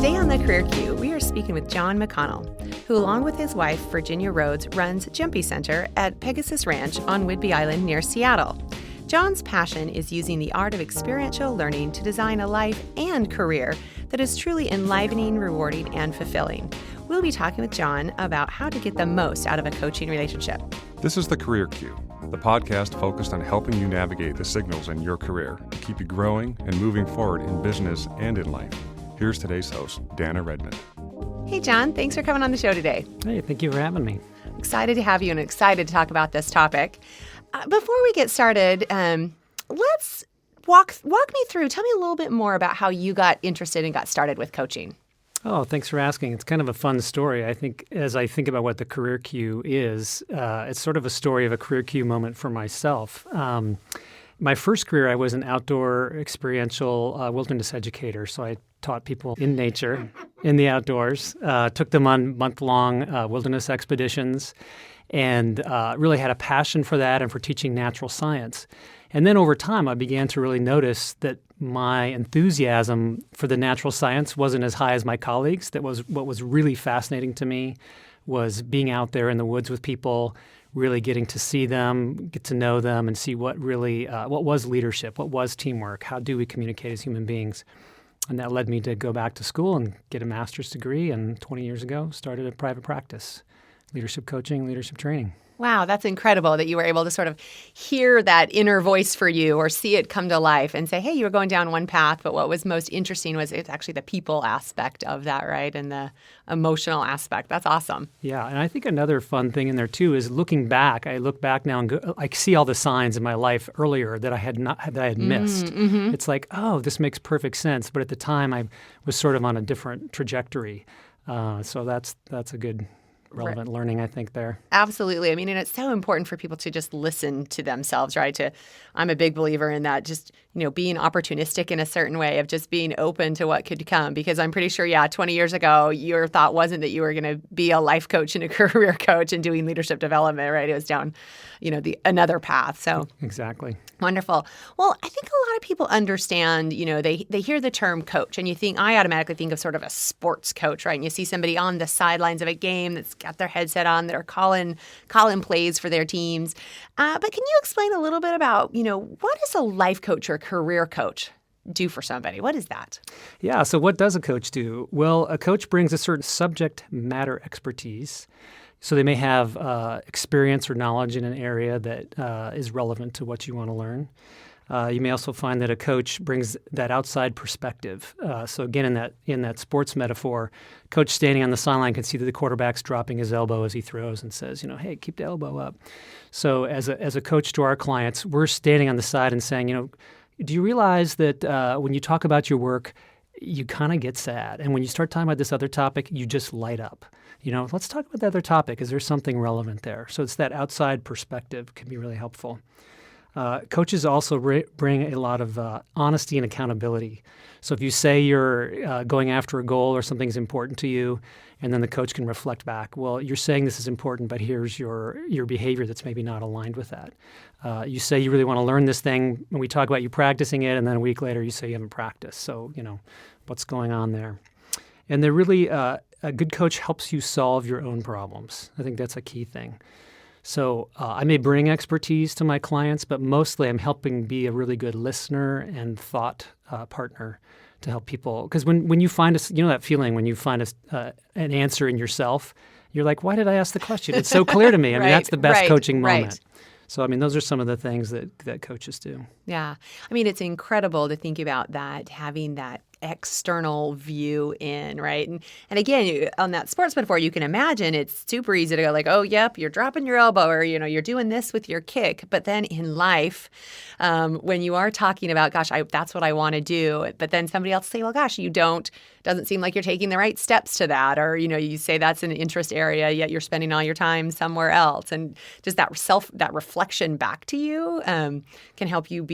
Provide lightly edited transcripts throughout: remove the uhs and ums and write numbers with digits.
Today on the Career Q, we are speaking with John McConnell, who along with his wife, Virginia Rhodes, runs Jumpy Center at Pegasus Ranch on Whidbey Island near Seattle. John's passion is using the art of experiential learning to design a life and career that is truly enlivening, rewarding, and fulfilling. We'll be talking with John about how to get the most out of a coaching relationship. This is the Career Q, the podcast focused on helping you navigate the signals in your career to keep you growing and moving forward in business and in life. Here's today's host, Dana Redmond. Hey, John, thanks for coming on the show today. Hey, thank you for having me. Excited to have you and excited to talk about this topic. Before we get started, let's walk me through. Tell me a little bit more about how you got interested and got started with coaching. Oh, thanks for asking. It's kind of a fun story. I think as I think about what the Career Q is, it's sort of a story of a Career Q moment for myself. My first career, I was an outdoor experiential wilderness educator. So I taught people in nature, in the outdoors, took them on month-long wilderness expeditions, and really had a passion for that and for teaching natural science. And then over time, I began to really notice that my enthusiasm for the natural science wasn't as high as my colleagues. That was what was really fascinating to me, was being out there in the woods with people, really getting to see them, get to know them, and see what really, what was leadership, what was teamwork, how do we communicate as human beings. And that led me to go back to school and get a master's degree, and 20 years ago started a private practice, leadership coaching, leadership training. Wow, that's incredible that you were able to sort of hear that inner voice for you or see it come to life and say, hey, you were going down one path, but what was most interesting was it's actually the people aspect of that, right? And the emotional aspect. That's awesome. Yeah, and I think another fun thing in there too is looking back. I look back now and I see all the signs in my life earlier that I had missed. Mm-hmm. It's like, oh, this makes perfect sense. But at the time, I was sort of on a different trajectory. So that's a good relevant learning, I think, there. Absolutely. I mean, and it's so important for people to just listen to themselves, right? I'm a big believer in that, just, being opportunistic in a certain way of just being open to what could come. Because I'm pretty sure, 20 years ago, your thought wasn't that you were going to be a life coach and a career coach and doing leadership development, right? It was down, another path. So exactly. Wonderful. Well, I think a lot of people understand, they hear the term coach and I automatically think of sort of a sports coach, right? And you see somebody on the sidelines of a game that's got their headset on, that are calling plays for their teams. But can you explain a little bit about, what does a life coach or career coach do for somebody? What is that? Yeah. So what does a coach do? Well, a coach brings a certain subject matter expertise. So they may have experience or knowledge in an area that is relevant to what you want to learn. You may also find that a coach brings that outside perspective. So again, in that sports metaphor, coach standing on the sideline can see that the quarterback's dropping his elbow as he throws and says, hey, keep the elbow up. So as a coach to our clients, we're standing on the side and saying, do you realize that when you talk about your work, you kind of get sad. And when you start talking about this other topic, you just light up. Let's talk about the other topic. Is there something relevant there? So it's that outside perspective can be really helpful. Coaches also bring a lot of honesty and accountability. So if you say you're going after a goal or something's important to you, and then the coach can reflect back, well, you're saying this is important, but here's your behavior that's maybe not aligned with that. You say you really want to learn this thing, and we talk about you practicing it, and then a week later you say you haven't practiced. So, what's going on there? And they're really, a good coach helps you solve your own problems. I think that's a key thing. So I may bring expertise to my clients, but mostly I'm helping be a really good listener and thought partner to help people. Because when you find that feeling when you find an answer in yourself, you're like, why did I ask the question? It's so clear to me. I mean, that's the best coaching moment. Right. So, those are some of the things that coaches do. Yeah. It's incredible to think about that, having that external view in, right? And again, on that sports metaphor, you can imagine it's super easy to go like, oh, yep, you're dropping your elbow or, you're doing this with your kick. But then in life, when you are talking about, gosh, that's what I want to do, but then somebody else say, well, gosh, doesn't seem like you're taking the right steps to that. Or, you say that's an interest area, yet you're spending all your time somewhere else. And just that reflection back to you can help you be,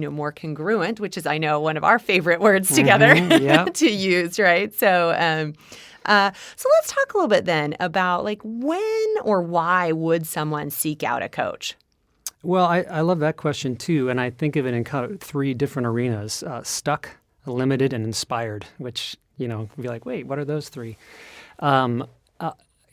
more congruent, which is, I know, one of our favorite words together to use, right? So let's talk a little bit then about when or why would someone seek out a coach? Well, I love that question too. And I think of it in kind of three different arenas, stuck, limited, and inspired, which Be like, wait, what are those three?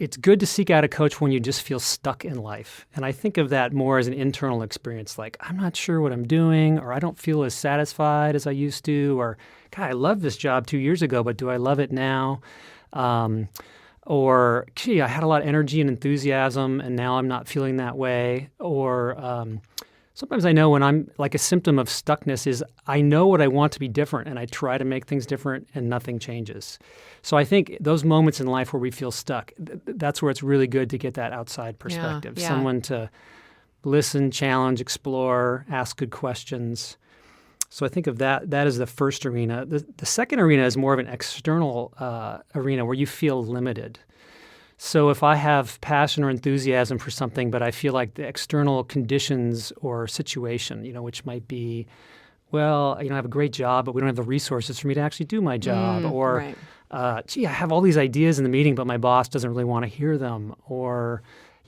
It's good to seek out a coach when you just feel stuck in life. And I think of that more as an internal experience, like I'm not sure what I'm doing, or I don't feel as satisfied as I used to, or God, I loved this job 2 years ago, but do I love it now? Or, gee, I had a lot of energy and enthusiasm, and now I'm not feeling that way. Or sometimes I know when I'm like a symptom of stuckness is I know what I want to be different, and I try to make things different, and nothing changes. So I think those moments in life where we feel stuck, that's where it's really good to get that outside perspective. Yeah. Someone to listen, challenge, explore, ask good questions. So I think of that as the first arena. The second arena is more of an external arena where you feel limited. So if I have passion or enthusiasm for something, but I feel like the external conditions or situation, which might be, well, I have a great job, but we don't have the resources for me to actually do my job. Or, right. Gee, I have all these ideas in the meeting, but my boss doesn't really want to hear them. Or,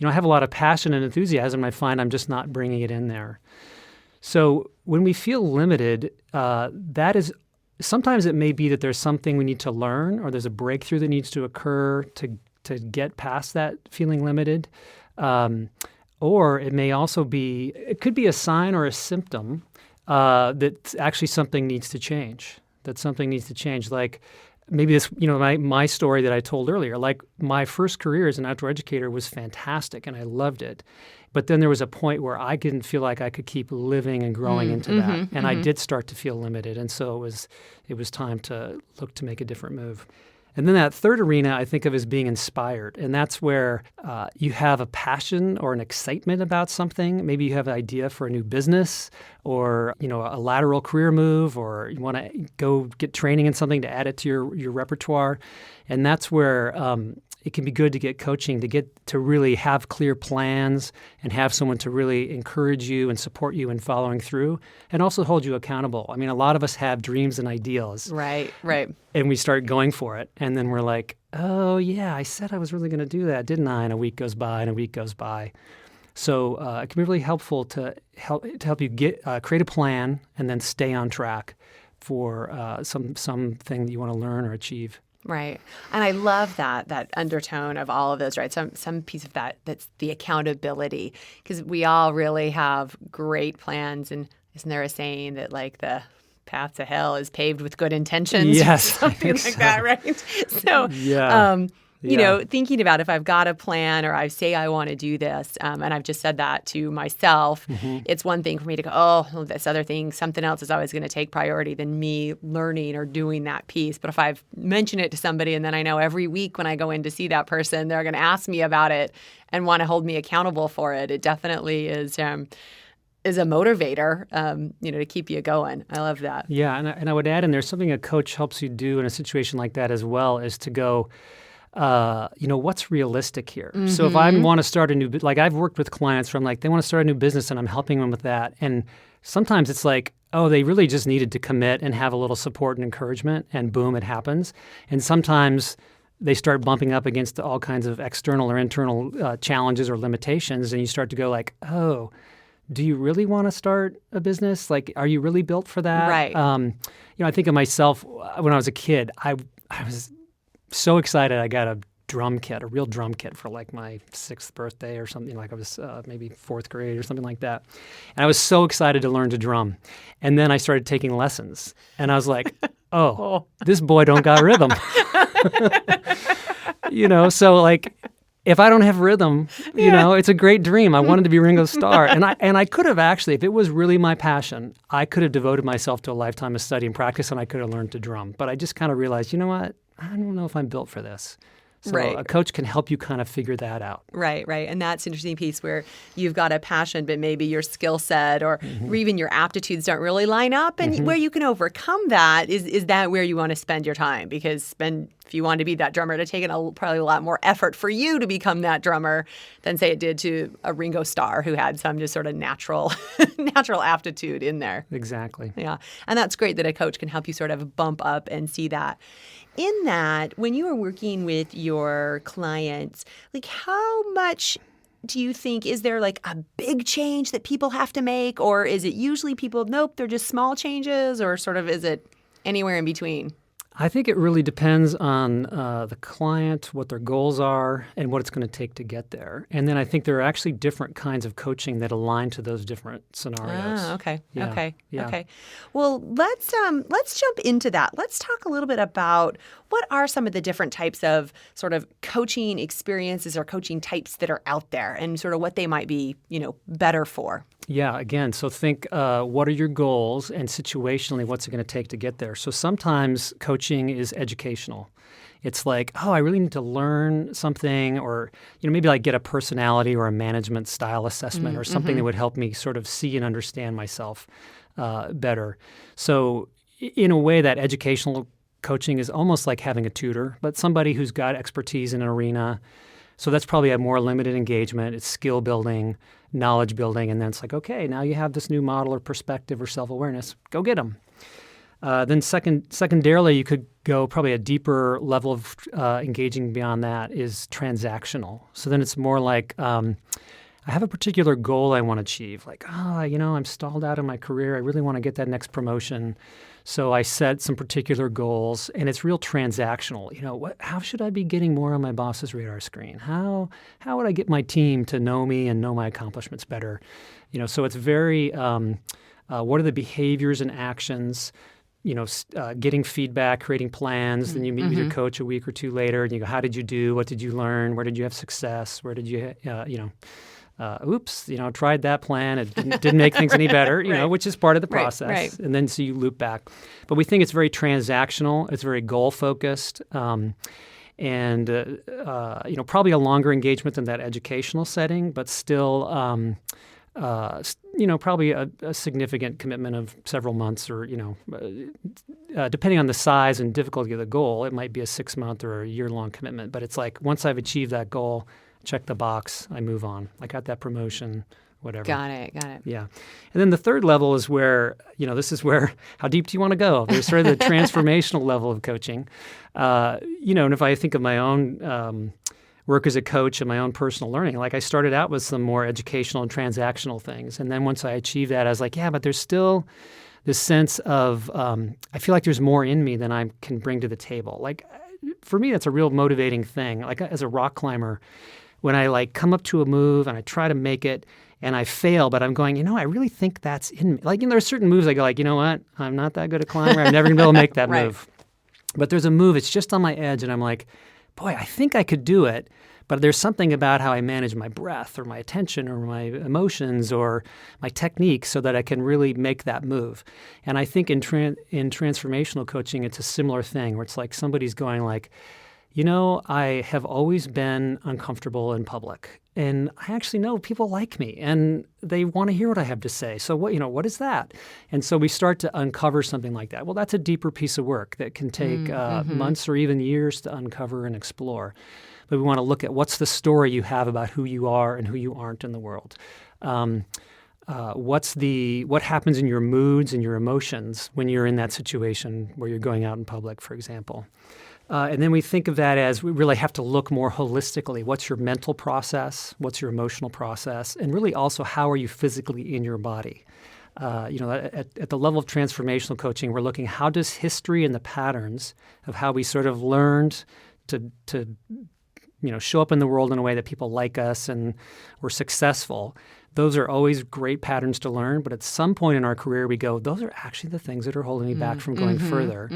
I have a lot of passion and enthusiasm, and I find I'm just not bringing it in there. So when we feel limited, that is sometimes it may be that there's something we need to learn, or there's a breakthrough that needs to occur to get past that feeling limited. Or it may also be, it could be a sign or a symptom that actually something needs to change, Like maybe this, my story that I told earlier, like my first career as an outdoor educator was fantastic and I loved it. But then there was a point where I didn't feel like I could keep living and growing into that. And I did start to feel limited. And so it was time to look to make a different move. And then that third arena I think of as being inspired. And that's where you have a passion or an excitement about something. Maybe you have an idea for a new business or, a lateral career move, or you want to go get training in something to add it to your repertoire. And that's where it can be good to get coaching, to get to really have clear plans and have someone to really encourage you and support you in following through and also hold you accountable. I mean, a lot of us have dreams and ideals. Right. And we start going for it. And then we're like, oh, yeah, I said I was really going to do that, didn't I? And a week goes by and a week goes by. So it can be really helpful to help you create a plan and then stay on track for something that you want to learn or achieve. Right. And I love that undertone of all of those, right? Some piece of that's the accountability, because we all really have great plans. And isn't there a saying that like the path to hell is paved with good intentions? Yes. Something like so. that, right? So, yeah. Thinking about if I've got a plan or I say I want to do this, and I've just said that to myself, it's one thing for me to go, oh, this other thing, something else is always going to take priority than me learning or doing that piece. But if I've mentioned it to somebody and then I know every week when I go in to see that person, they're going to ask me about it and want to hold me accountable for it, it definitely is a motivator, to keep you going. I love that. Yeah, and I would add in there something a coach helps you do in a situation like that as well is to go, what's realistic here? So if I want to start a new, like I've worked with clients where I'm like, they want to start a new business and I'm helping them with that. And sometimes it's like, oh, they really just needed to commit and have a little support and encouragement and boom, it happens. And sometimes they start bumping up against all kinds of external or internal challenges or limitations. And you start to go like, oh, do you really want to start a business? Like, are you really built for that? Right. I think of myself when I was a kid, I was so excited I got a real drum kit for like my 6th birthday or something, like I was maybe 4th grade or something like that. And I was so excited to learn to drum. And then I started taking lessons and I was like, oh, this boy don't got rhythm. So like if I don't have rhythm, it's a great dream. I wanted to be Ringo Starr. And I could have actually, if it was really my passion, I could have devoted myself to a lifetime of study and practice and I could have learned to drum. But I just kind of realized, you know what? I don't know if I'm built for this. So a coach can help you kind of figure that out. Right. And that's an interesting piece where you've got a passion, but maybe your skill set or even your aptitudes don't really line up. And where you can overcome that is that where you want to spend your time? Because if you want to be that drummer, to take probably a lot more effort for you to become that drummer than say it did to a Ringo Starr who had some just sort of natural aptitude in there. Exactly. Yeah. And that's great that a coach can help you sort of bump up and see that. In that, when you are working with your clients, like how much do you think, is there like a big change that people have to make? Or is it usually people, nope, they're just small changes? Or sort of is it anywhere in between? I think it really depends on the client, what their goals are, and what it's going to take to get there. And then I think there are actually different kinds of coaching that align to those different scenarios. Okay. Yeah. Okay. Well, let's jump into that. Let's talk a little bit about what are some of the different types of sort of coaching experiences or coaching types that are out there, and sort of what they might be, better for. Yeah, again, so think what are your goals, and situationally, what's it going to take to get there? So sometimes coaching is educational. It's like, oh, I really need to learn something, or maybe like get a personality or a management style assessment or something that would help me sort of see and understand myself better. So in a way, that educational coaching is almost like having a tutor, but somebody who's got expertise in an arena. So that's probably a more limited engagement. It's skill building, knowledge building, and then it's like, okay, now you have this new model or perspective or self-awareness. Go get them. Then secondarily, you could go probably a deeper level of engaging beyond that is transactional. So then it's more like I have a particular goal I want to achieve. Like, I'm stalled out in my career. I really want to get that next promotion. So I set some particular goals, and it's real transactional. How should I be getting more on my boss's radar screen? How would I get my team to know me and know my accomplishments better? So it's very what are the behaviors and actions? Getting feedback, creating plans. Then you meet with your coach a week or two later, and you go, how did you do? What did you learn? Where did you have success? Where did you, tried that plan. It didn't make things any better, Right. Which is part of the process. Right. And then so you loop back. But we think it's very transactional. It's very goal-focused. And probably a longer engagement than that educational setting, but still, probably a significant commitment of several months or, depending on the size and difficulty of the goal, it might be a 6-month or a year-long commitment. But it's like once I've achieved that goal, check the box, I move on. I got that promotion, whatever. Got it. Yeah. And then the third level is where, this is where, how deep do you want to go? There's sort of the transformational level of coaching. And if I think of my own work as a coach and my own personal learning, like I started out with some more educational and transactional things. And then once I achieved that, I was like, yeah, but there's still this sense of, I feel like there's more in me than I can bring to the table. Like for me, that's a real motivating thing. Like as a rock climber, when I come up to a move and I try to make it and I fail, but I'm going, I really think that's in me. Like, there are certain moves I go like, you know what? I'm not that good a climber. I'm never going to be able to make that Right. move. But there's a move, it's just on my edge, and I'm like, boy, I think I could do it. But there's something about how I manage my breath or my attention or my emotions or my technique so that I can really make that move. And I think in transformational coaching, it's a similar thing where it's like somebody's going like, I have always been uncomfortable in public, and I actually know people like me, and they want to hear what I have to say. So what is that? And so we start to uncover something like that. Well, that's a deeper piece of work that can take months or even years to uncover and explore. But we want to look at what's the story you have about who you are and who you aren't in the world. What happens in your moods and your emotions when you're in that situation where you're going out in public, for example. And then we think of that as we really have to look more holistically. What's your mental process? What's your emotional process? And really also, how are you physically in your body? At the level of transformational coaching, we're looking how does history and the patterns of how we sort of learned to show up in the world in a way that people like us and we're successful. Those are always great patterns to learn. But at some point in our career, we go, those are actually the things that are holding me back from going further.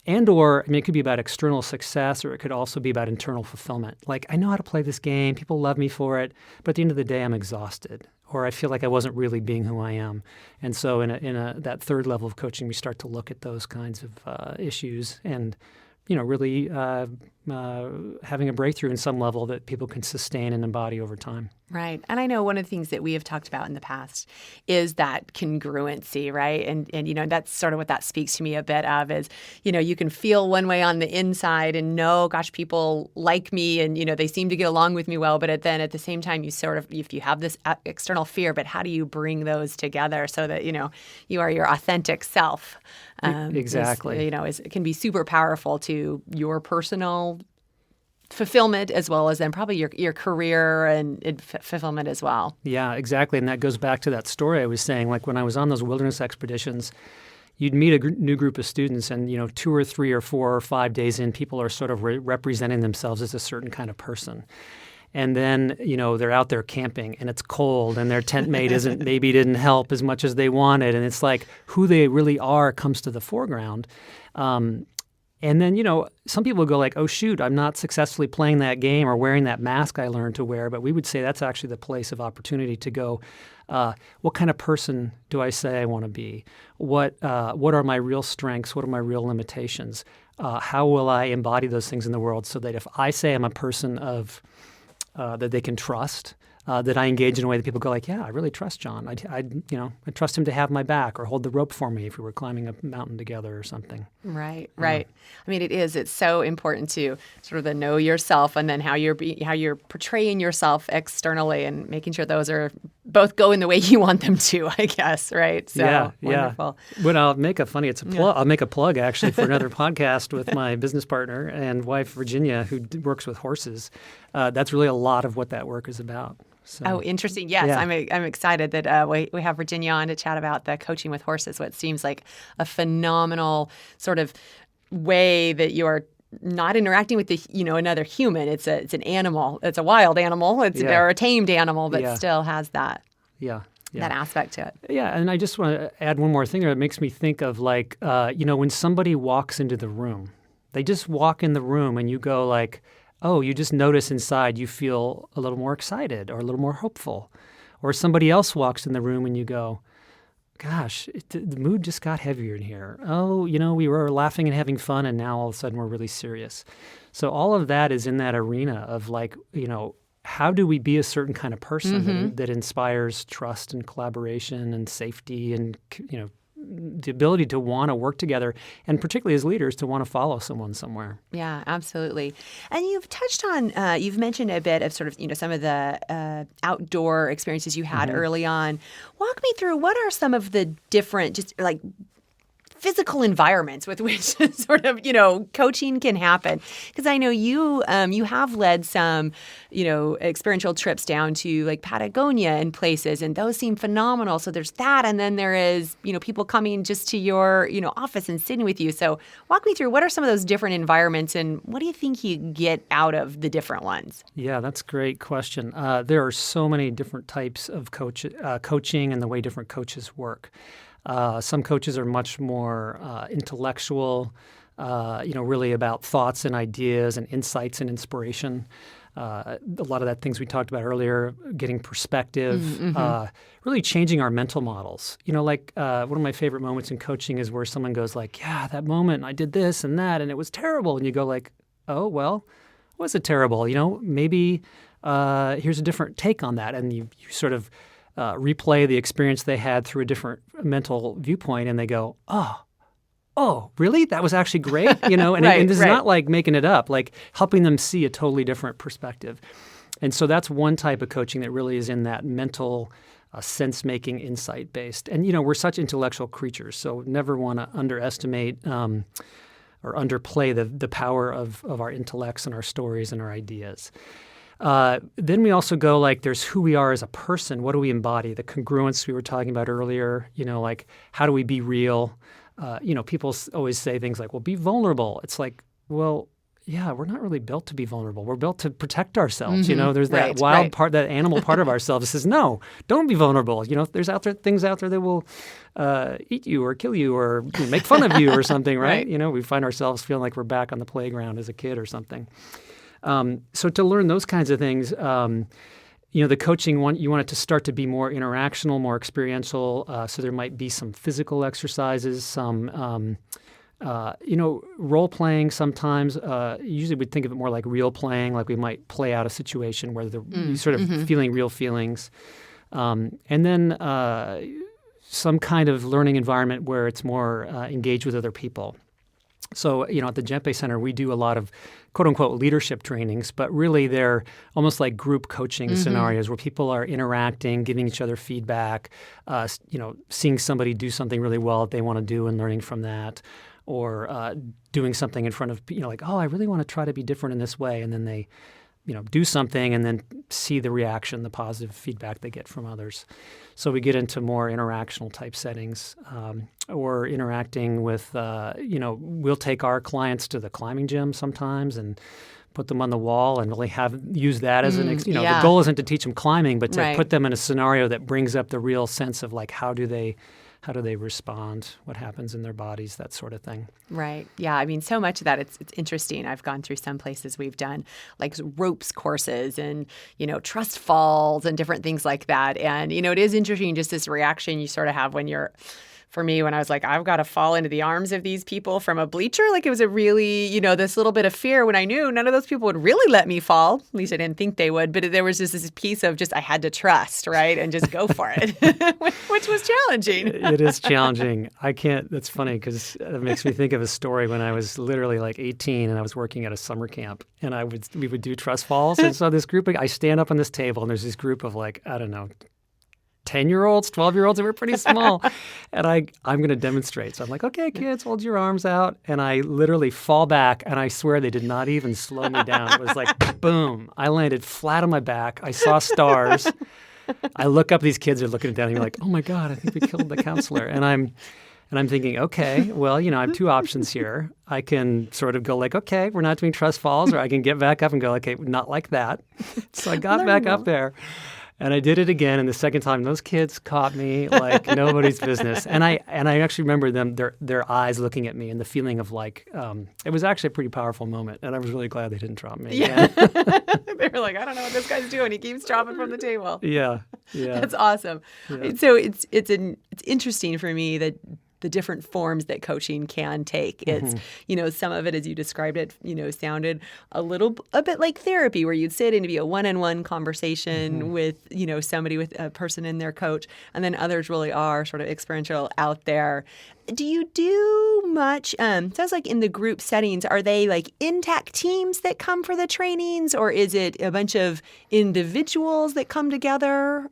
And or, it could be about external success, or it could also be about internal fulfillment. Like, I know how to play this game. People love me for it. But at the end of the day, I'm exhausted. Or I feel like I wasn't really being who I am. And so in that third level of coaching, we start to look at those kinds of issues and, really having a breakthrough in some level that people can sustain and embody over time. Right. And I know one of the things that we have talked about in the past is that congruency, right? And that's sort of what that speaks to me a bit of is, you can feel one way on the inside and know, gosh, people like me and, they seem to get along with me well. But then at the same time, you sort of, if you have this external fear, but how do you bring those together so that, you are your authentic self? Exactly. It can be super powerful to your personal fulfillment as well as then probably your career and fulfillment as well. Yeah, exactly. And that goes back to that story I was saying, like when I was on those wilderness expeditions, you'd meet a new group of students, and 2 or 3 or 4 or 5 days in, people are sort of representing themselves as a certain kind of person. And then, they're out there camping and it's cold and their tent mate didn't help as much as they wanted. And it's like who they really are comes to the foreground. And then, some people go like, oh, shoot, I'm not successfully playing that game or wearing that mask I learned to wear. But we would say that's actually the place of opportunity to go, what kind of person do I say I want to be? What are my real strengths? What are my real limitations? How will I embody those things in the world so that if I say I'm a person of that they can trust, that I engage in a way that people go like, yeah, I really trust John. I trust him to have my back or hold the rope for me if we were climbing a mountain together or something. Right. I mean, it's so important to sort of the know yourself and then how you're portraying yourself externally and making sure those are both going the way you want them to, I guess, right? So wonderful. But I'll make I'll make a plug actually for another podcast with my business partner and wife, Virginia, who works with horses. That's really a lot of what that work is about. So, oh, interesting. Yes, yeah. I'm excited that we have Virginia on to chat about the coaching with horses, what seems like a phenomenal sort of way that you are not interacting with another human. It's an animal. It's a wild animal. Or a tamed animal, but still has that. Yeah. That aspect to it. Yeah, and I just want to add one more thing that makes me think of like, when somebody walks into the room, they just walk in the room and you go like, oh, you just notice inside you feel a little more excited or a little more hopeful. Or somebody else walks in the room and you go, gosh, the mood just got heavier in here. Oh, we were laughing and having fun and now all of a sudden we're really serious. So all of that is in that arena of like, how do we be a certain kind of person that inspires trust and collaboration and safety and, the ability to want to work together, and particularly as leaders to want to follow someone somewhere. Yeah, absolutely. And you've touched on, you've mentioned a bit of sort of, some of the outdoor experiences you had early on. Walk me through, what are some of the different, just like physical environments with which sort of, coaching can happen? Because I know you have led some, experiential trips down to like Patagonia and places, and those seem phenomenal. So there's that. And then there is, people coming just to your, office and sitting with you. So walk me through, what are some of those different environments and what do you think you get out of the different ones? Yeah, that's a great question. There are so many different types of coaching and the way different coaches work. Some coaches are much more intellectual, really about thoughts and ideas and insights and inspiration. A lot of that things we talked about earlier, getting perspective, really changing our mental models. One of my favorite moments in coaching is where someone goes like, yeah, that moment I did this and that and it was terrible. And you go like, oh, well, was it terrible? Maybe here's a different take on that. And you sort of replay the experience they had through a different mental viewpoint, and they go, oh, really? That was actually great, And, and this is not like making it up, like helping them see a totally different perspective. And so that's one type of coaching that really is in that mental, sense-making, insight-based. And, we're such intellectual creatures, so never want to underestimate or underplay the power of our intellects and our stories and our ideas. Then we also go like there's who we are as a person. What do we embody? The congruence we were talking about earlier, like how do we be real? People always say things like, well, be vulnerable. It's like, well, yeah, we're not really built to be vulnerable. We're built to protect ourselves. There's that wild part, that animal part of ourselves that says, no, don't be vulnerable. There's things out there that will eat you or kill you or make fun of you or something, right? We find ourselves feeling like we're back on the playground as a kid or something. So to learn those kinds of things, the coaching, you want it to start to be more interactional, more experiential. So there might be some physical exercises, some, role playing sometimes. Usually we'd think of it more like real playing, like we might play out a situation where you're sort of feeling real feelings. And then some kind of learning environment where it's more engaged with other people. So, at the Djempe Center, we do a lot of quote-unquote leadership trainings, but really they're almost like group coaching scenarios where people are interacting, giving each other feedback, seeing somebody do something really well that they want to do and learning from that, or doing something in front of, like, oh, I really want to try to be different in this way, and then they do something and then see the reaction, the positive feedback they get from others. So we get into more interactional type settings, or interacting with, we'll take our clients to the climbing gym sometimes and put them on the wall and really use that as the goal isn't to teach them climbing, but to put them in a scenario that brings up the real sense of like, how do they respond, what happens in their bodies, that sort of thing. Right. Yeah. I mean, so much of that, it's interesting. I've gone through some places we've done like ropes courses and, trust falls and different things like that. And, it is interesting just this reaction you sort of have for me, when I was like, I've got to fall into the arms of these people from a bleacher, like it was a really, this little bit of fear when I knew none of those people would really let me fall. At least I didn't think they would. But there was just this piece of I had to trust, right? And just go for it, which was challenging. It is challenging. That's funny because it makes me think of a story when I was literally like 18 and I was working at a summer camp and we would do trust falls. And so I stand up on this table and there's this group of 10-year-olds, 12-year-olds, and we're pretty small. And I'm going to demonstrate. So I'm like, okay, kids, hold your arms out. And I literally fall back, and I swear they did not even slow me down. It was like, boom. I landed flat on my back. I saw stars. I look up, these kids are looking down, and you're like, oh, my God, I think we killed the counselor. And I'm thinking, okay, well, I have two options here. I can sort of go like, okay, we're not doing trust falls, or I can get back up and go, okay, not like that. So I got back up there. And I did it again, and the second time, those kids caught me like nobody's business. And I actually remember their eyes looking at me, and the feeling of it was actually a pretty powerful moment. And I was really glad they didn't drop me. Yeah, they were like, I don't know what this guy's doing. He keeps dropping from the table. Yeah. That's awesome. Yeah. So it's interesting for me that the different forms that coaching can take. It's, some of it, as you described it, sounded a bit like therapy, where you'd sit and it'd be a one-on-one conversation with, somebody, with a person in their coach. And then others really are sort of experiential out there. Do you do much, sounds like in the group settings, are they like intact teams that come for the trainings, or is it a bunch of individuals that come together?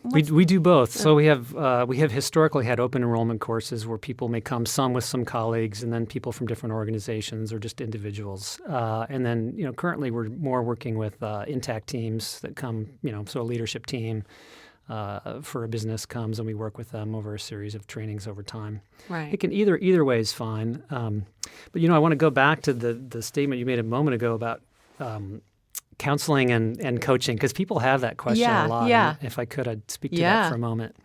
We do both. So we have historically had open enrollment courses where people may come, some with some colleagues, and then people from different organizations or just individuals. And then currently we're more working with intact teams that come. So a leadership team for a business comes, and we work with them over a series of trainings over time. Right. It can either way is fine. But I want to go back to the statement you made a moment ago about counseling and coaching, because people have that question a lot. Yeah. If I could, I'd speak to that for a moment.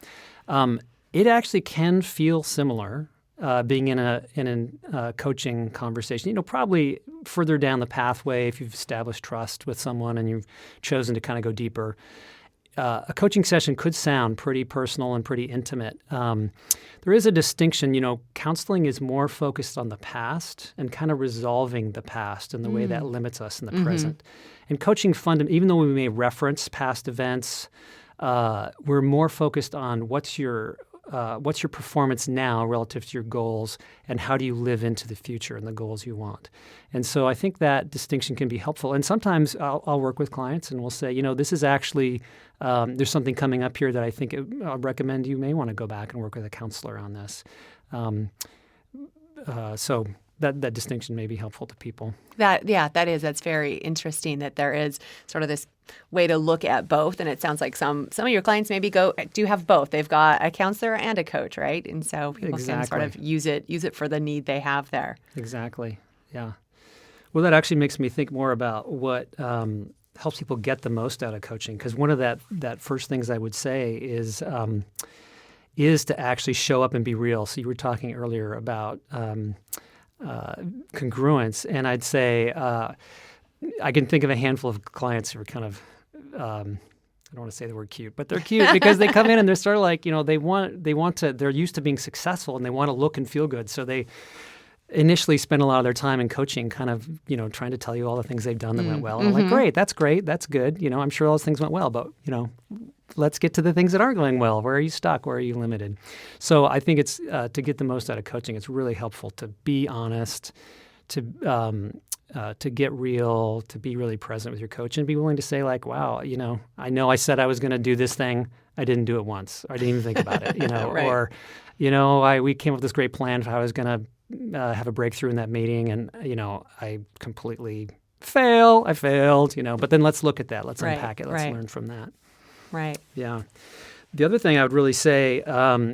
It actually can feel similar being in a coaching conversation. Probably further down the pathway, if you've established trust with someone and you've chosen to kind of go deeper. A coaching session could sound pretty personal and pretty intimate. There is a distinction. Counseling is more focused on the past and kind of resolving the past and the way that limits us in the present. And coaching, even though we may reference past events, we're more focused on what's your performance now relative to your goals, and how do you live into the future and the goals you want. And so I think that distinction can be helpful. And sometimes I'll work with clients and we'll say, this is actually, there's something coming up here that I think I'll recommend you may want to go back and work with a counselor on this. So that distinction may be helpful to people. That's very interesting that there is sort of this way to look at both. And it sounds like some of your clients maybe do have both. They've got a counselor and a coach, right? And so people can sort of use it for the need they have there. Exactly. Yeah. Well, that actually makes me think more about what helps people get the most out of coaching. Because one of that first things I would say is to actually show up and be real. So you were talking earlier about congruence, and I'd say I can think of a handful of clients who are kind of I don't want to say the word cute, but they're cute because they come in and they're sort of like they're used to being successful and they want to look and feel good, so they initially spend a lot of their time in coaching kind of trying to tell you all the things they've done that went well. And I'm like, great, that's good, I'm sure all those things went well, but let's get to the things that aren't going well. Where are you stuck? Where are you limited? So I think it's to get the most out of coaching, it's really helpful to be honest, to get real, to be really present with your coach, and be willing to say like, wow, I know I said I was going to do this thing. I didn't do it once. Or I didn't even think about it, Right. Or, we came up with this great plan for how I was going to have a breakthrough in that meeting, and, I completely fail, I failed, but then let's look at that. Let's Right, unpack it. Let's right. learn from that. Right. Yeah. The other thing I would really say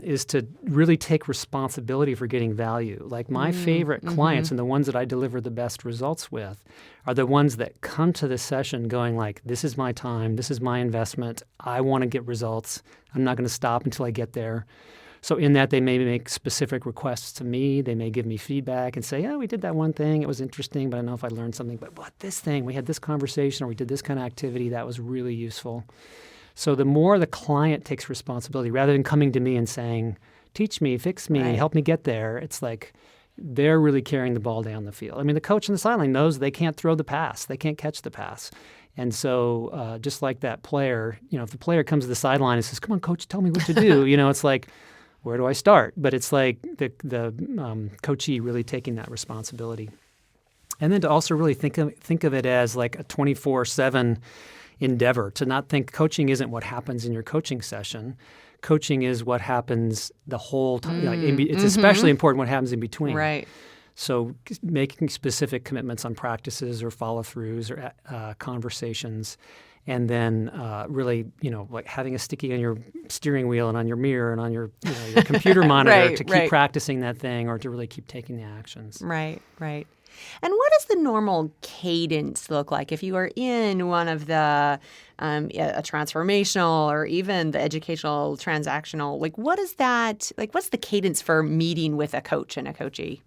is to really take responsibility for getting value. Like my favorite clients and the ones that I deliver the best results with are the ones that come to the session going like, this is my time, this is my investment, I want to get results, I'm not going to stop until I get there. So in that, they may make specific requests to me. They may give me feedback and say, yeah, we did that one thing. It was interesting, but I don't know if I learned something. But what, this thing, we had this conversation or we did this kind of activity that was really useful. So the more the client takes responsibility, rather than coming to me and saying, teach me, fix me, Right. help me get there, it's like they're really carrying the ball down the field. I mean, the coach on the sideline knows they can't throw the pass. They can't catch the pass. And so just like that player, if the player comes to the sideline and says, come on, coach, tell me what to do, it's like, where do I start? But it's like the coachee really taking that responsibility. And then to also really think of it as like a 24/7 endeavor, to not think coaching isn't what happens in your coaching session. Coaching is what happens the whole time. It's especially important what happens in between. Right. So making specific commitments on practices or follow-throughs or conversations, and then really, like having a sticky on your steering wheel and on your mirror and on your, your computer monitor to keep practicing that thing or to really keep taking the actions. Right, right. And what does the normal cadence look like if you are in one of the a transformational or even the educational transactional? Like, what is that? Like, what's the cadence for meeting with a coach and a coachee?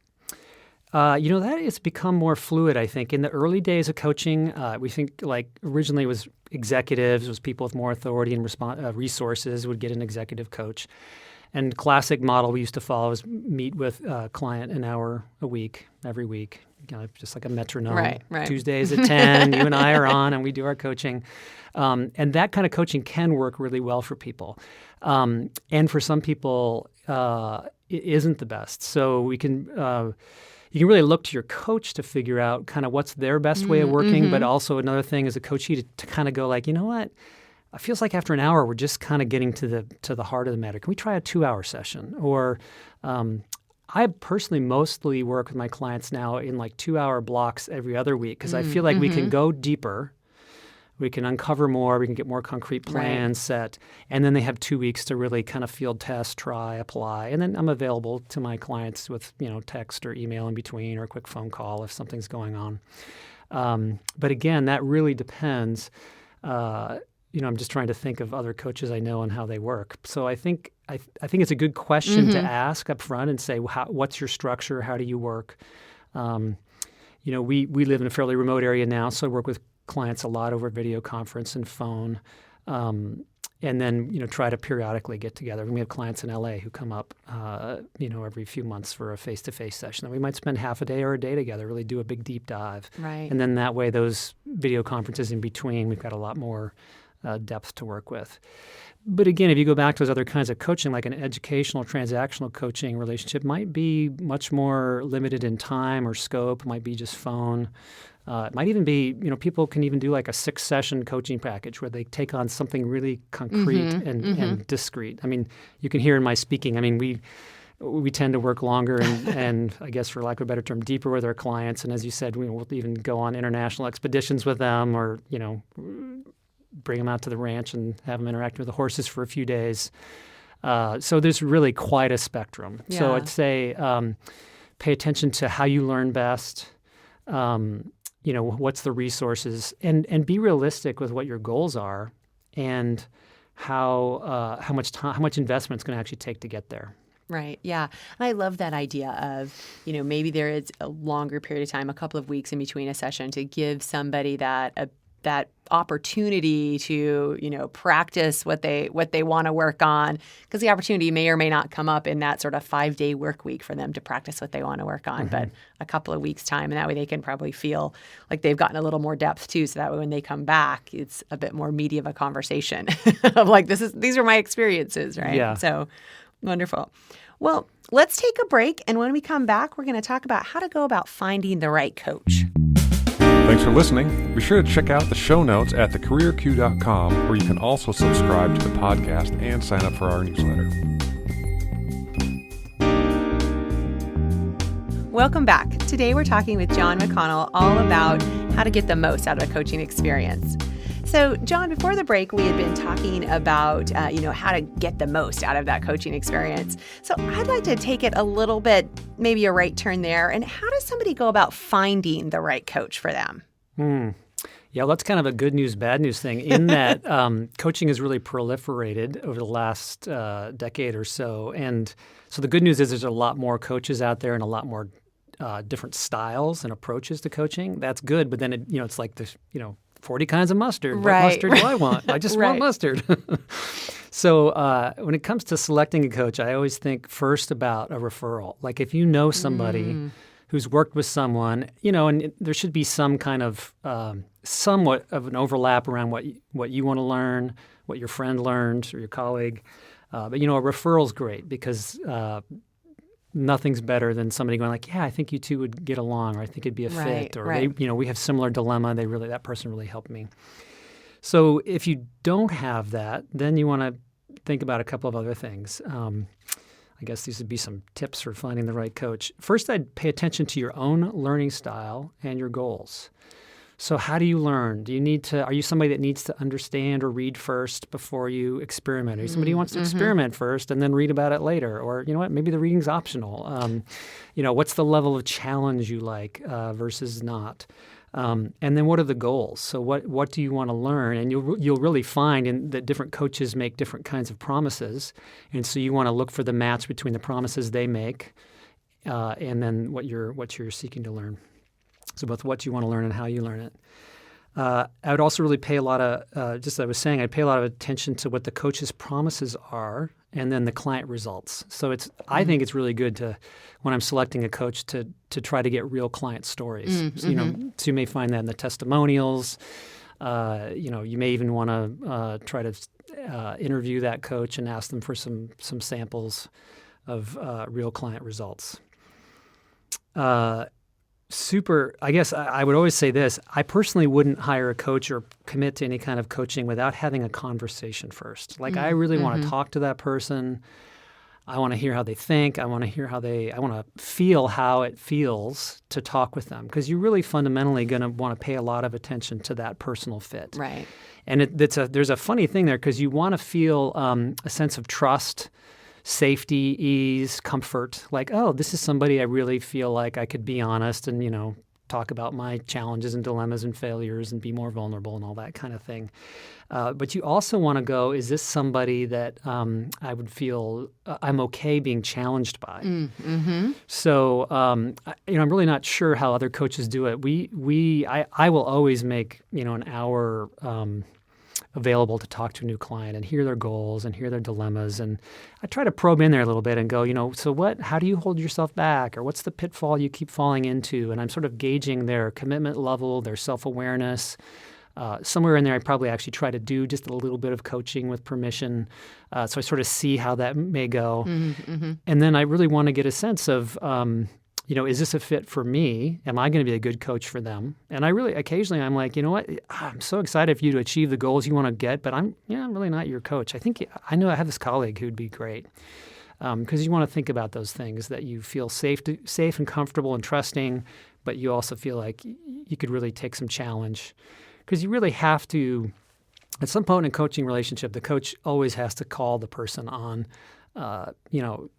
That has become more fluid, I think. In the early days of coaching, we think like originally it was executives, was people with more authority and resources would get an executive coach. And classic model we used to follow is meet with a client an hour a week, every week, just like a metronome. Right. Tuesdays at 10, you and I are on and we do our coaching. And that kind of coaching can work really well for people. And for some people, it isn't the best. So we can... you can really look to your coach to figure out kind of what's their best way of working, but also another thing is a coachee to kind of go like, you know what? It feels like after an hour we're just kind of getting to the heart of the matter. Can we try a 2-hour session? Or I personally mostly work with my clients now in like 2-hour blocks every other week because I feel like we can go deeper. We can uncover more. We can get more concrete plans set. And then they have 2 weeks to really kind of field test, try, apply. And then I'm available to my clients with, text or email in between or a quick phone call if something's going on. But again, that really depends. I'm just trying to think of other coaches I know and how they work. So I think it's a good question to ask up front and say, what's your structure? How do you work? We live in a fairly remote area now, so I work with clients a lot over video conference and phone, and then try to periodically get together. And we have clients in LA who come up, every few months for a face-to-face session. And we might spend half a day or a day together, really do a big deep dive. Right. And then that way, those video conferences in between, we've got a lot more depth to work with. But again, if you go back to those other kinds of coaching, like an educational, transactional coaching relationship might be much more limited in time or scope, might be just phone. It might even be, people can even do like a 6-session coaching package where they take on something really concrete and discrete. I mean, you can hear in my speaking, we tend to work longer and I guess for lack of a better term, deeper with our clients. And as you said, we'll even go on international expeditions with them or, bring them out to the ranch and have them interact with the horses for a few days. So there's really quite a spectrum. Yeah. So I'd say pay attention to how you learn best. What's the resources, and be realistic with what your goals are, and how much investment it's going to actually take to get there. Right. Yeah. And I love that idea of, maybe there is a longer period of time, a couple of weeks in between a session to give somebody that opportunity to, practice what they want to work on, because the opportunity may or may not come up in that sort of 5-day work week for them to practice what they want to work on, but a couple of weeks time. And that way they can probably feel like they've gotten a little more depth too. So that way when they come back, it's a bit more meaty of a conversation of like, these are my experiences, right? Yeah. So wonderful. Well, let's take a break. And when we come back, we're going to talk about how to go about finding the right coach. Thanks for listening. Be sure to check out the show notes at thecareerq.com, where you can also subscribe to the podcast and sign up for our newsletter. Welcome back. Today we're talking with John McConnell all about how to get the most out of a coaching experience. So, John, before the break, we had been talking about, how to get the most out of that coaching experience. So I'd like to take it a little bit, maybe a right turn there. And how does somebody go about finding the right coach for them? Yeah, well, that's kind of a good news, bad news thing in that coaching has really proliferated over the last decade or so. And so the good news is there's a lot more coaches out there and a lot more different styles and approaches to coaching. That's good. But then, it's like this, 40 kinds of mustard. Right. What mustard do I want? I just want mustard. So when it comes to selecting a coach, I always think first about a referral. Like if you know somebody who's worked with someone, and there should be some kind of somewhat of an overlap around what you want to learn, what your friend learned or your colleague. But a referral's great because nothing's better than somebody going like, yeah, I think you two would get along, or I think it'd be a fit, or we have similar dilemma. That person really helped me. So if you don't have that, then you want to think about a couple of other things. I guess these would be some tips for finding the right coach. First, I'd pay attention to your own learning style and your goals. So how do you learn? Are you somebody that needs to understand or read first before you experiment? Are you somebody who wants to experiment first and then read about it later? Or, maybe the reading's optional. What's the level of challenge you like versus not? And then what are the goals? So what do you want to learn? And you'll really find that different coaches make different kinds of promises. And so you want to look for the match between the promises they make and then what you're seeking to learn. So both what you want to learn and how you learn it. I would also really pay a lot of, just as I was saying, I'd pay a lot of attention to what the coach's promises are and then the client results. So I think it's really good when I'm selecting a coach to try to get real client stories. So you may find that in the testimonials. You may even want to try to interview that coach and ask them for some samples of real client results. I guess I would always say this. I personally wouldn't hire a coach or commit to any kind of coaching without having a conversation first. Like I really want to talk to that person. I want to hear how they think. I want to feel how it feels to talk with them because you're really fundamentally going to want to pay a lot of attention to that personal fit. Right. And there's a funny thing there because you want to feel a sense of trust, safety, ease, comfort, like, oh, this is somebody I really feel like I could be honest and, talk about my challenges and dilemmas and failures and be more vulnerable and all that kind of thing. But you also want to go, is this somebody that I would feel I'm okay being challenged by? So, I'm really not sure how other coaches do it. I will always make, an hour available to talk to a new client and hear their goals and hear their dilemmas. And I try to probe in there a little bit and go, how do you hold yourself back? Or what's the pitfall you keep falling into? And I'm sort of gauging their commitment level, their self-awareness. Somewhere in there, I probably actually try to do just a little bit of coaching with permission. So I sort of see how that may go. And then I really want to get a sense of, is this a fit for me? Am I going to be a good coach for them? And occasionally I'm like, I'm so excited for you to achieve the goals you want to get, but I'm really not your coach. I know I have this colleague who'd be great because you want to think about those things that you feel safe and comfortable and trusting, but you also feel like you could really take some challenge because you really have to, at some point in a coaching relationship, the coach always has to call the person on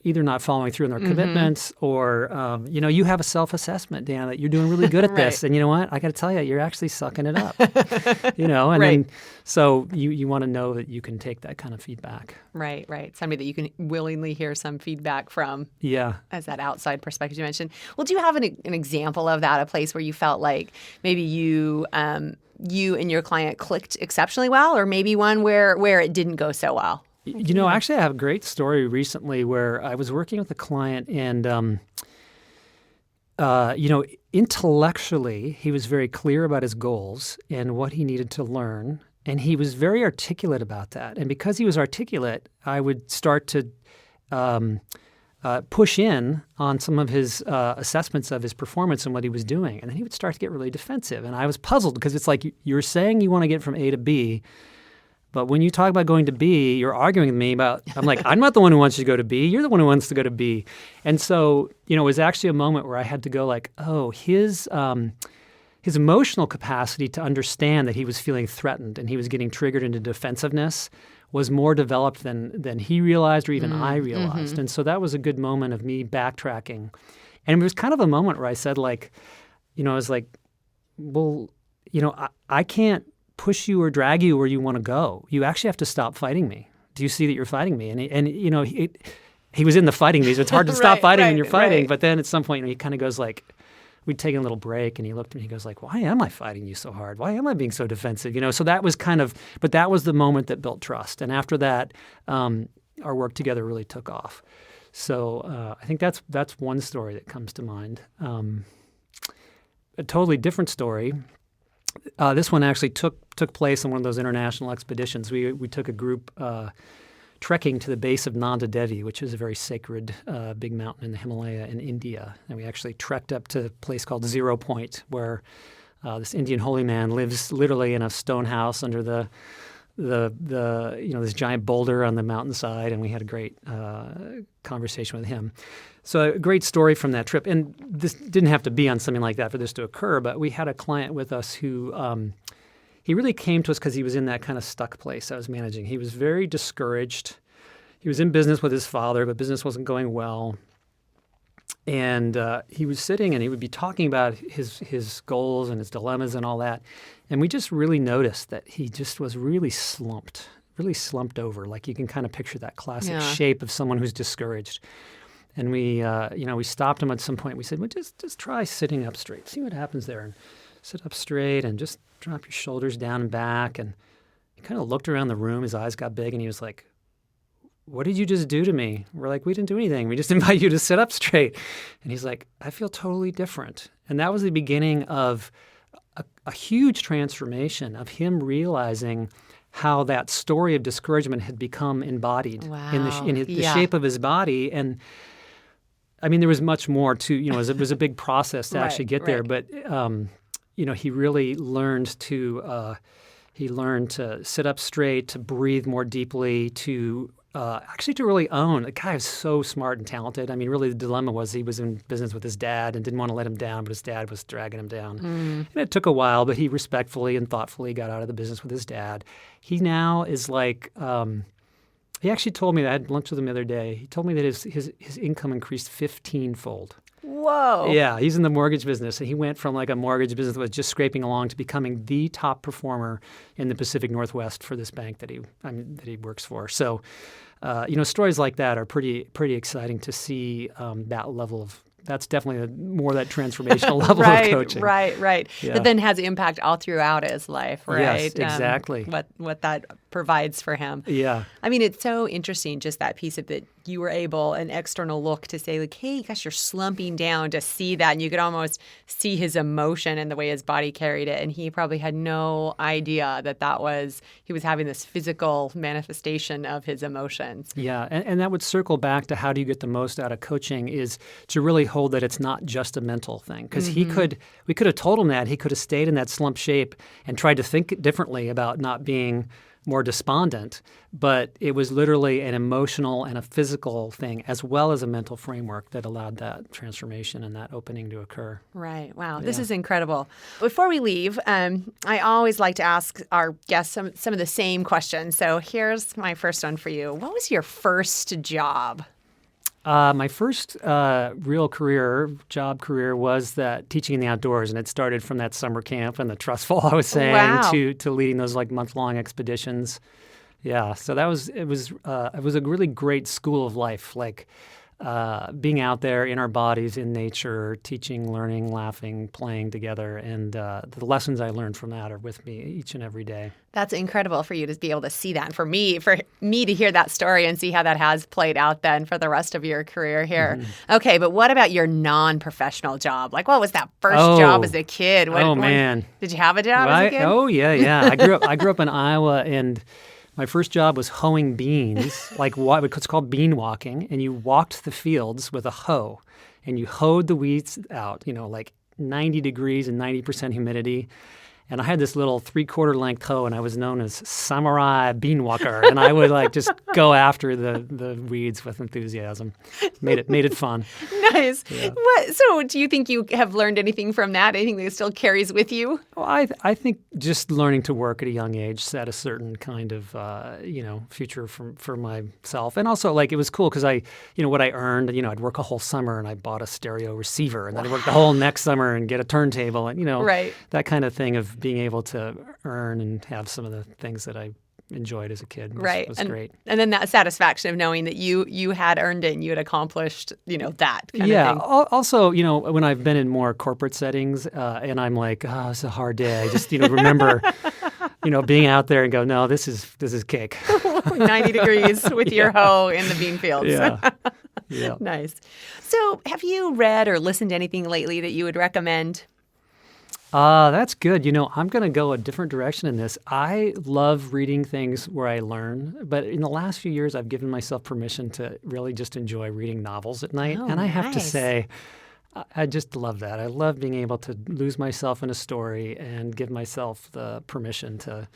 either not following through on their commitments or, you have a self-assessment, Dan, that you're doing really good at this. And you know what? I got to tell you, you're actually sucking it up, and then so you want to know that you can take that kind of feedback. Right. Somebody that you can willingly hear some feedback from. Yeah. As that outside perspective you mentioned. Well, do you have an example of that, a place where you felt like maybe you and your client clicked exceptionally well, or maybe one where it didn't go so well? Actually, I have a great story recently where I was working with a client and, intellectually, he was very clear about his goals and what he needed to learn. And he was very articulate about that. And because he was articulate, I would start to push in on some of his assessments of his performance and what he was doing. And then he would start to get really defensive. And I was puzzled because it's like you're saying you want to get from A to B, but when you talk about going to B, you're arguing with me about, I'm like, I'm not the one who wants you to go to B. You're the one who wants to go to B. And so, it was actually a moment where I had to go like, oh, his his emotional capacity to understand that he was feeling threatened and he was getting triggered into defensiveness was more developed than he realized or even I realized. And so that was a good moment of me backtracking. And it was kind of a moment where I said, like, I was like, well, I can't push you or drag you where you want to go. You actually have to stop fighting me. Do you see that you're fighting me? And he was in the fighting phase. It's hard to stop fighting when you're fighting. But then at some point, he kind of goes like, we'd take a little break, and he looked at me. He goes like, "Why am I fighting you so hard? Why am I being so defensive?" So that was but that was the moment that built trust. And after that, our work together really took off. So I think that's one story that comes to mind. A totally different story. This one actually took place on one of those international expeditions. We took a group trekking to the base of Nanda Devi, which is a very sacred big mountain in the Himalaya in India. And we actually trekked up to a place called Zero Point, where this Indian holy man lives literally in a stone house under this giant boulder on the mountainside. And we had a great conversation with him. So a great story from that trip. And this didn't have to be on something like that for this to occur, but we had a client with us who he really came to us because he was in that kind of stuck place I was managing. He was very discouraged. He was in business with his father, but business wasn't going well. And he was sitting and he would be talking about his goals and his dilemmas and all that. And we just really noticed that he just was really slumped over. Like you can kind of picture that classic shape of someone who's discouraged. And we stopped him at some point. We said, well, just try sitting up straight. See what happens there. And sit up straight and just drop your shoulders down and back. And he kind of looked around the room. His eyes got big and he was like, "What did you just do to me?" We're like, "We didn't do anything. We just invite you to sit up straight." And he's like, "I feel totally different." And that was the beginning of a huge transformation of him realizing how that story of discouragement had become embodied in the shape of his body. And I mean, there was much more to, it was a big process to actually get there. But, he really learned to sit up straight, to breathe more deeply, to really own. The guy was so smart and talented. I mean, really the dilemma was he was in business with his dad and didn't want to let him down, but his dad was dragging him down. And it took a while, but he respectfully and thoughtfully got out of the business with his dad. He now is like he actually told me that. I had lunch with him the other day. He told me that his income increased 15-fold. Whoa. Yeah, he's in the mortgage business, and he went from like a mortgage business that was just scraping along to becoming the top performer in the Pacific Northwest for this bank that he works for. So, stories like that are pretty exciting to see. That level of that's definitely more that transformational level of coaching. Right. Yeah. That then has impact all throughout his life, right? Yes, exactly. What that provides for him. Yeah. I mean, it's so interesting, just that piece of it. You were able, an external look, to say like, "Hey, gosh, you're slumping down," to see that. And you could almost see his emotion and the way his body carried it. And he probably had no idea that he was having this physical manifestation of his emotions. Yeah. And that would circle back to how do you get the most out of coaching is to really hold that it's not just a mental thing. Because we could have told him that. He could have stayed in that slump shape and tried to think differently about not being more despondent, but it was literally an emotional and a physical thing as well as a mental framework that allowed that transformation and that opening to occur. Right. Wow. This is incredible. Before we leave, I always like to ask our guests some of the same questions. So here's my first one for you. What was your first job? My first real job career was that teaching in the outdoors, and it started from that summer camp and the trust fall I was saying to leading those like month-long expeditions. Yeah, so it was a really great school of life, like being out there in our bodies, in nature, teaching, learning, laughing, playing together, and the lessons I learned from that are with me each and every day. That's incredible for you to be able to see that, and for me to hear that story and see how that has played out then for the rest of your career here. Mm-hmm. Okay, but what about your non-professional job? Like, what was that first job as a kid? Man. Did you have a job as a kid? Oh, yeah. I grew up in Iowa, and my first job was hoeing beans, like it's called bean walking, and you walked the fields with a hoe, and you hoed the weeds out, like 90 degrees and 90% humidity. And I had this little 3/4 length hoe, and I was known as Samurai Beanwalker. And I would like just go after the weeds with enthusiasm. Made it fun. Nice. Yeah. So do you think you have learned anything from that? Anything that still carries with you? Well, I think just learning to work at a young age set a certain kind of future for myself. And also, like, it was cool because what I earned, I'd work a whole summer and I bought a stereo receiver, and then I'd work the whole next summer and get a turntable, and Right. that kind of thing of being able to earn and have some of the things that I enjoyed as a kid was great. And then that satisfaction of knowing that you had earned it and you had accomplished, that kind of thing. Also, when I've been in more corporate settings and I'm like, oh, it's a hard day. I just, remember, being out there and go, no, this is cake. 90 degrees with your hoe in the bean fields. Yeah. Yeah. Nice. So have you read or listened to anything lately that you would recommend? That's good. I'm going to go a different direction in this. I love reading things where I learn, but in the last few years, I've given myself permission to really just enjoy reading novels at night. Oh, and I have to nice. say, I just love that. I love being able to lose myself in a story and give myself the permission to,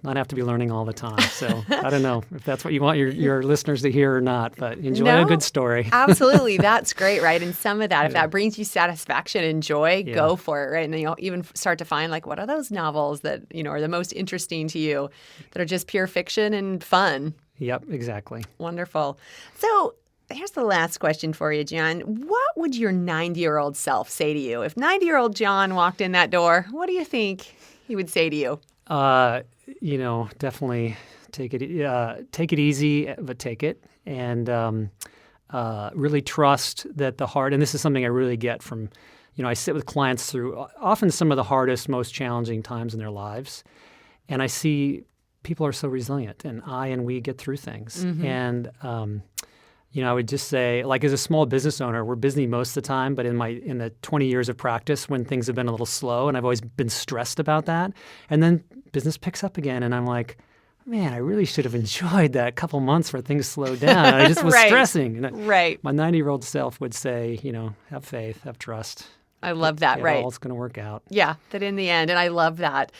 not have to be learning all the time. So I don't know if that's what you want your listeners to hear or not, but enjoy a good story. Absolutely. That's great, right? And some of that, if that brings you satisfaction and joy, go for it, right? And then you'll even start to find, like, what are those novels that, are the most interesting to you that are just pure fiction and fun? Yep, exactly. Wonderful. So here's the last question for you, John. What would your 90-year-old self say to you? If 90-year-old John walked in that door, what do you think he would say to you? Definitely take it easy, but take it, and really trust that the heart. And this is something I really get from, I sit with clients through often some of the hardest, most challenging times in their lives, and I see people are so resilient, and we get through things. Mm-hmm. And I would just say, like, as a small business owner, we're busy most of the time, but in the 20 years of practice when things have been a little slow, and I've always been stressed about that, and then business picks up again, and I'm like, man, I really should have enjoyed that couple months where things slowed down. And I just was stressing. And my 90-year-old self would say, have faith, have trust. I love that, right? All it's going to work out. Yeah, that in the end, and I love that.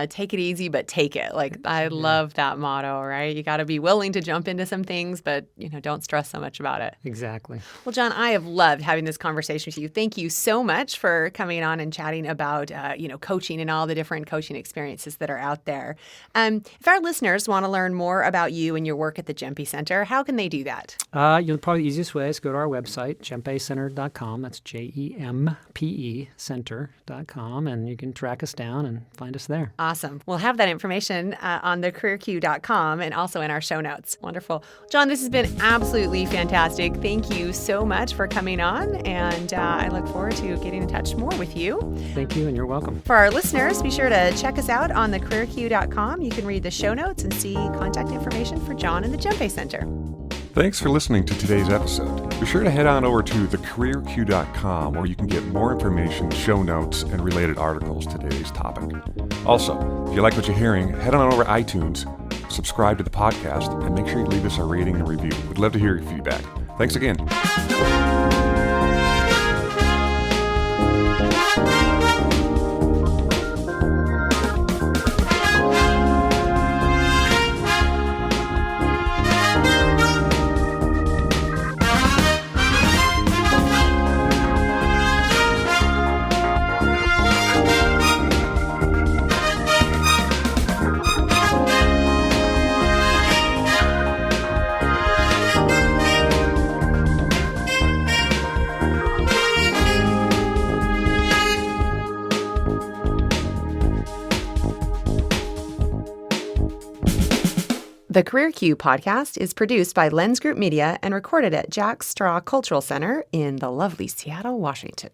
Take it easy, but take it. Like, I love that motto, right? You got to be willing to jump into some things, but, don't stress so much about it. Exactly. Well, John, I have loved having this conversation with you. Thank you so much for coming on and chatting about, coaching and all the different coaching experiences that are out there. If our listeners want to learn more about you and your work at the Jempe Center, how can they do that? Probably the easiest way is go to our website, jempecenter.com. That's JEMPE Center.com, and you can track us down and find us there. Awesome. We'll have that information on thecareerq.com and also in our show notes. Wonderful. John, this has been absolutely fantastic. Thank you so much for coming on, and I look forward to getting in touch more with you. Thank you, and you're welcome. For our listeners, be sure to check us out on thecareerq.com. You can read the show notes and see contact information for John and the Jempe Center. Thanks for listening to today's episode. Be sure to head on over to thecareerq.com where you can get more information, show notes, and related articles to today's topic. Also, if you like what you're hearing, head on over to iTunes, subscribe to the podcast, and make sure you leave us a rating and review. We'd love to hear your feedback. Thanks again. The Career Q podcast is produced by Lens Group Media and recorded at Jack Straw Cultural Center in the lovely Seattle, Washington.